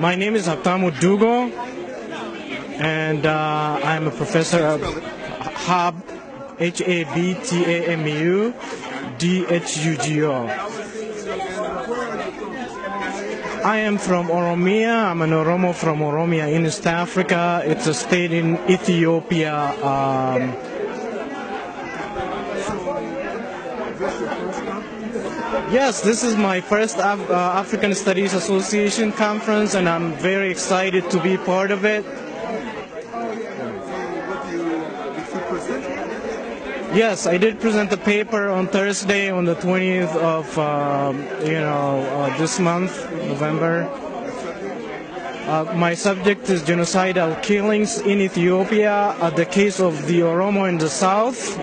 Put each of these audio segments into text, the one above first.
My name is Hatamu Dugo, and I'm a professor of HAB, HABTAMU, DHUGO. I am from Oromia. I'm an Oromo from Oromia in East Africa. It's a state in Ethiopia. Yes, this is my first African Studies Association conference, and I'm very excited to be part of it. Yes, I did present a paper on Thursday, on the 20th of this month, November. My subject is genocidal killings in Ethiopia, the case of the Oromo in the south.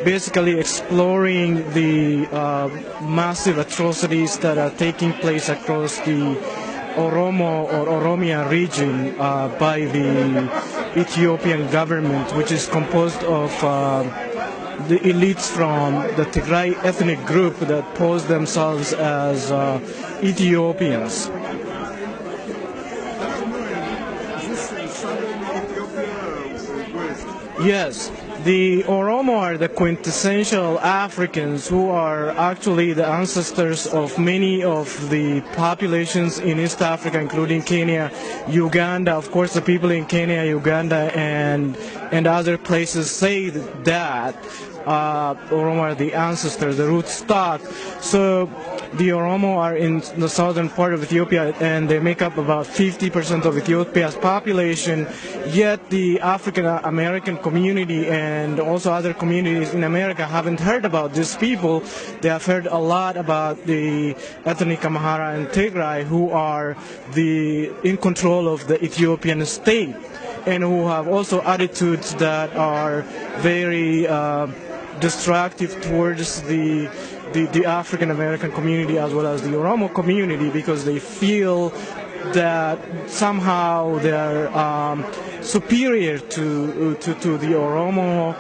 Basically exploring the massive atrocities that are taking place across the Oromo or Oromia region by the Ethiopian government, which is composed of the elites from the Tigray ethnic group that pose themselves as Ethiopians. Yes. The Oromo are the quintessential Africans who are actually the ancestors of many of the populations in East Africa, including Kenya, Uganda. Of course, the people in Kenya, Uganda, and other places say that Oromo are the ancestors, the root stock. So the Oromo are in the southern part of Ethiopia, and they make up about 50% of Ethiopia's population. Yet the African American community and also other communities in America haven't heard about these people. They have heard a lot about the ethnic Amhara and Tigray, who are in control of the Ethiopian state, and who have also attitudes that are very destructive towards the African American community as well as the Oromo community, because they feel that somehow they're superior to the Oromo,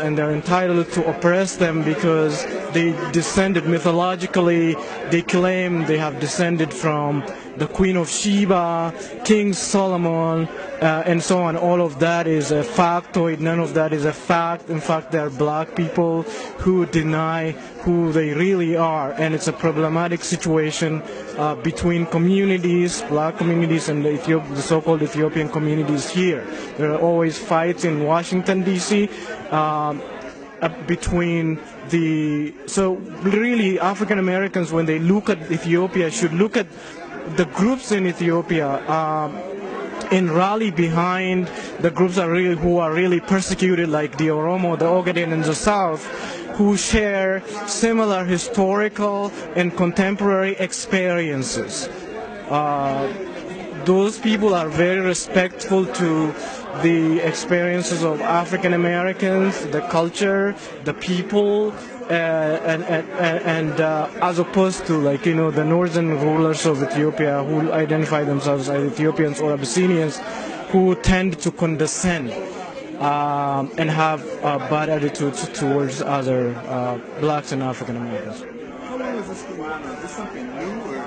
and they're entitled to oppress them because they descended mythologically. They claim they have descended from the Queen of Sheba, King Solomon, and so on. All of that is a factoid. None of that is a fact. In fact, they are black people who deny who they really are, and it's a problematic situation between communities, black communities, and the so-called Ethiopian communities here. There are always fights in Washington, D.C., between so really African Americans, when they look at Ethiopia, should look at the groups in Ethiopia and rally behind the groups who are really persecuted, like the Oromo, the Ogaden in the south, who share similar historical and contemporary experiences. Those people are very respectful to the experiences of African Americans, the culture, the people, and as opposed to the northern rulers of Ethiopia, who identify themselves as Ethiopians or Abyssinians, who tend to condescend and have bad attitudes towards other blacks and African Americans. How long is this going on? Is this something new, or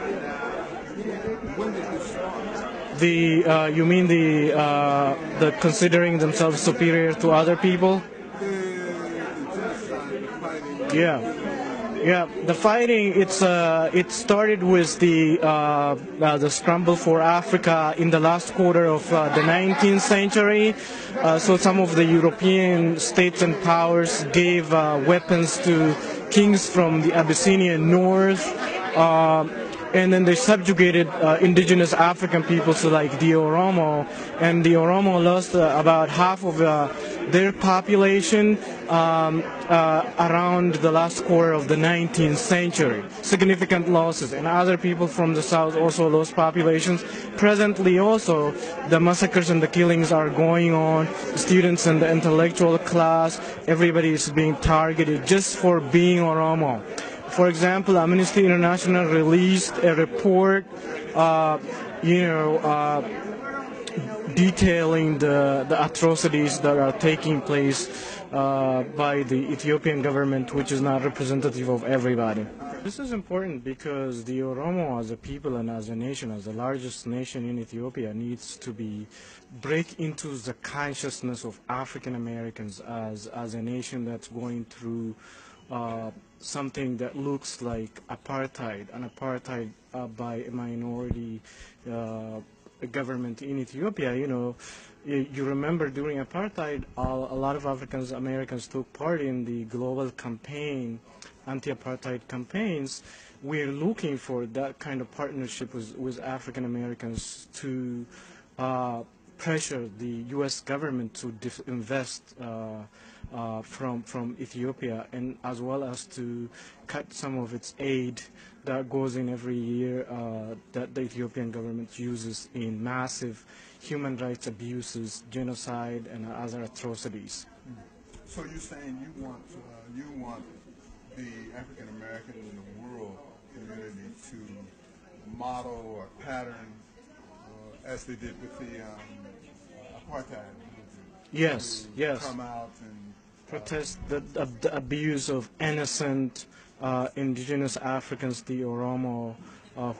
when did this start? You mean the considering themselves superior to other people? Yeah. The fighting, it started with the scramble for Africa in the last quarter of the 19th century. So some of the European states and powers gave weapons to kings from the Abyssinian north. And then they subjugated indigenous African peoples, like the Oromo, and the Oromo lost about half of their population around the last quarter of the 19th century. Significant losses, and other people from the south also lost populations. Presently also, the massacres and the killings are going on. The students and the intellectual class, everybody is being targeted just for being Oromo. For example, Amnesty International released a report, detailing the atrocities that are taking place by the Ethiopian government, which is not representative of everybody. This is important because the Oromo as a people and as a nation, as the largest nation in Ethiopia, needs to be break into the consciousness of African Americans as a nation that's going through something that looks like apartheid, an apartheid by a minority government in Ethiopia. You remember during apartheid, a lot of African Americans took part in the global campaign, anti-apartheid campaigns. We're looking for that kind of partnership with African Americans to pressure the U.S. government to invest from Ethiopia, and as well as to cut some of its aid that goes in every year that the Ethiopian government uses in massive human rights abuses, genocide, and other atrocities. So you're saying you want the African American and the world community to model or pattern as they did with the apartheid movement. Yes, yes. Come out and Protest the abuse of innocent indigenous Africans, the Oromo,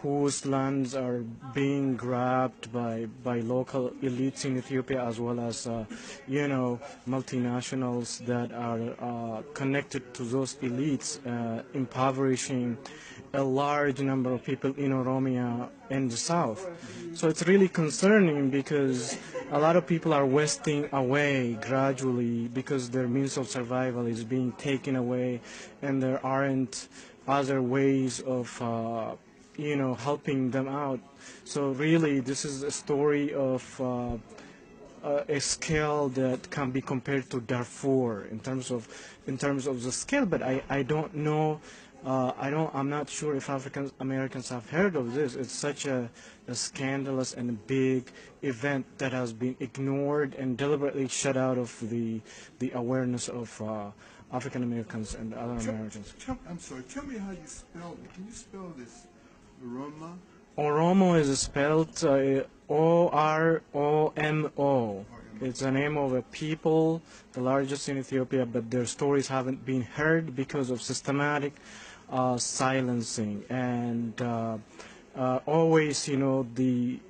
whose lands are being grabbed by local elites in Ethiopia, as well as multinationals that are connected to those elites, impoverishing a large number of people in Oromia and the south. So it's really concerning because a lot of people are wasting away gradually because their means of survival is being taken away, and there aren't other ways of helping them out. So really, this is a story of a scale that can be compared to Darfur in terms of the scale. But I don't know. I'm not sure if African Americans have heard of this. It's such a scandalous and big event that has been ignored and deliberately shut out of the awareness of African Americans and other Americans. I'm sorry. Tell me how you spell it. Can you spell this? Roma? Oromo is spelled Oromo. It's the name of a people, the largest in Ethiopia, but their stories haven't been heard because of systematic silencing. And always, the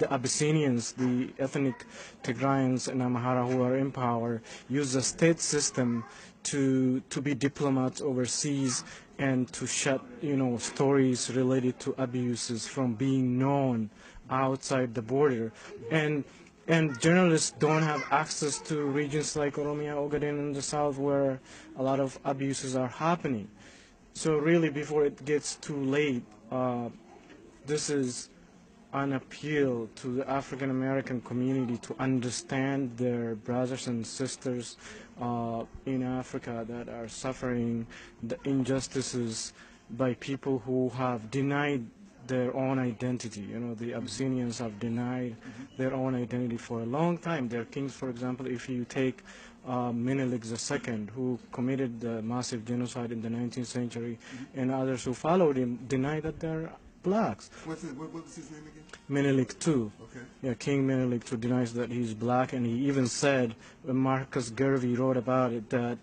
Abyssinians, the ethnic Tigrayans and Amhara who are in power, use the state system to be diplomats overseas and to shut stories related to abuses from being known outside the border, and journalists don't have access to regions like Oromia, Ogaden in the south where a lot of abuses are happening. So really, before it gets too late, this is an appeal to the African American community to understand their brothers and sisters in Africa that are suffering the injustices by people who have denied their own identity. The Abyssinians have denied their own identity for a long time. Their kings, for example, if you take Menelik II, who committed the massive genocide in the 19th century, and others who followed him, deny that they're blacks. What was his name again? Menelik II. Okay. Yeah, King Menelik II denies that he's black, and he even said, when Marcus Garvey wrote about it, that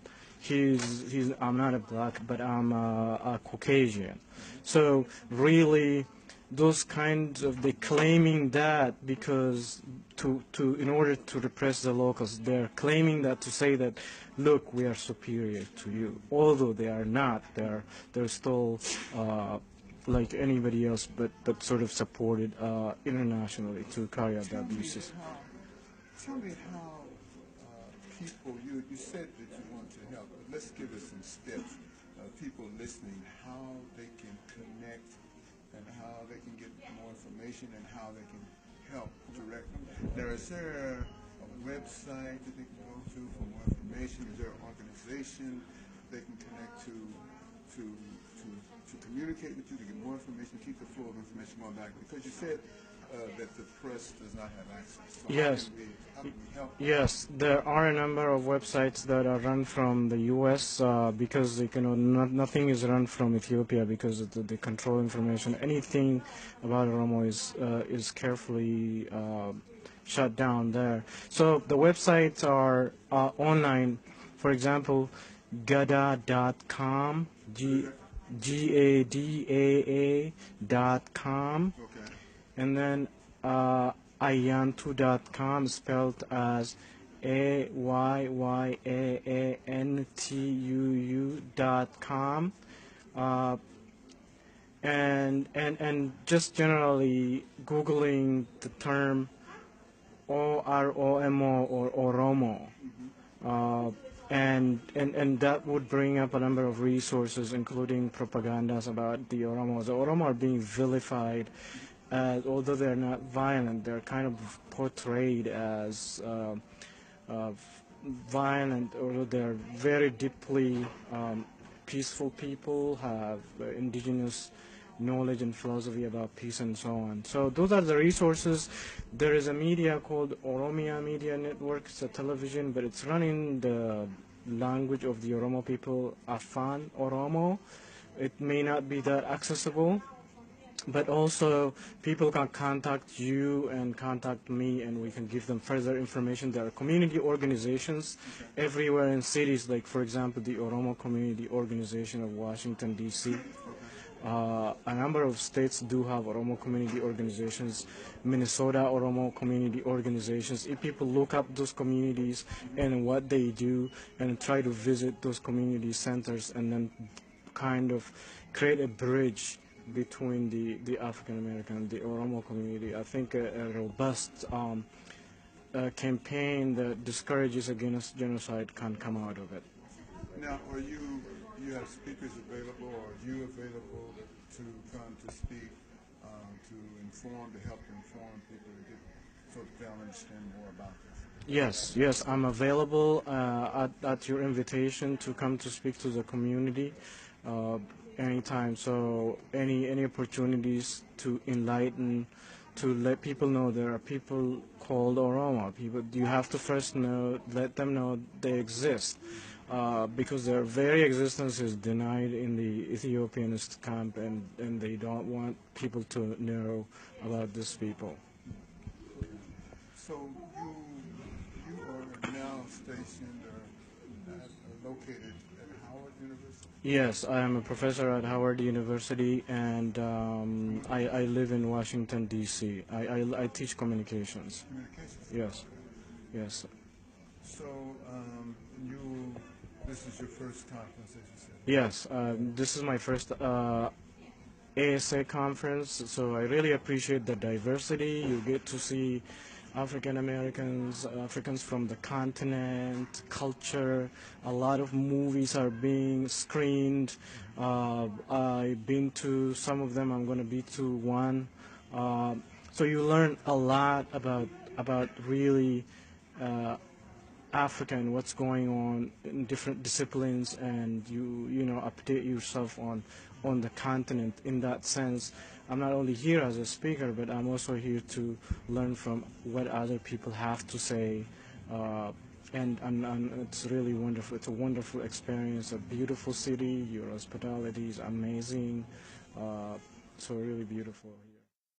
I'm not a black, but I'm a Caucasian. So really, those kinds of they claiming that because in order to repress the locals, they're claiming that to say that, look, we are superior to you, although they are not. They're still like anybody else, but sort of supported internationally to carry out the abuses. Tell me how people, you said that you want to help, but let's give us some steps. People listening, how they can connect and how they can get more information and how they can help directly. Is there a website that they can go to for more information? Is there an organization they can connect to communicate with you, to get more information, keep the flow of information going back? Because you said that the press does not have access. So Yes. How can we help? Yes, there are a number of websites that are run from the U.S. Because nothing is run from Ethiopia because they control information. Anything about Oromo is carefully shut down there. So the websites are online. For example, gada.com, GADAA.com, Okay. and then ayantu.com, spelled as AYYAANTUU.com. Uh, and just generally googling the term OROMO or Oromo, uh, and that would bring up a number of resources, including propagandas about the Oromos. The Oromo are being vilified, although they're not violent. They're kind of portrayed as uh, violent, although they're very deeply peaceful people, have indigenous knowledge and philosophy about peace and so on. So those are the resources. There is a media called Oromia Media Network. It's a television, but it's running the language of the Oromo people, Afan Oromo. It may not be that accessible, but also people can contact you and contact me, and we can give them further information. There are community organizations everywhere in cities, like for example the Oromo Community Organization of Washington D.C. A number of states do have Oromo community organizations. Minnesota Oromo community organizations. If people look up those communities and what they do and try to visit those community centers and then kind of create a bridge between the African American and the Oromo community, I think a robust campaign that discourages against genocide can come out of it. Now, you have speakers available, or are you available to come to speak, to inform, to help inform people to get, so that they'll understand more about this? Yes, I'm available at your invitation to come to speak to the community anytime. So any opportunities to enlighten, to let people know there are people called Oromo. People, you have to first let them know they exist, because their very existence is denied in the Ethiopianist camp, and they don't want people to know about these people. So you are now stationed or located at Howard University? Yes, I am a professor at Howard University, and I live in Washington, D.C. I teach communications. Communications. Yes, yes. So this is your first conference, as you said. Yes, this is my first ASA conference, so I really appreciate the diversity. You get to see African Americans, Africans from the continent, culture. A lot of movies are being screened. I've been to some of them. I'm going to be to one. So you learn a lot about really Africa and what's going on in different disciplines, and you know update yourself on the continent. In that sense, I'm not only here as a speaker, but I'm also here to learn from what other people have to say, and it's really wonderful. It's a wonderful experience. A beautiful city. Your hospitality is amazing. So really beautiful.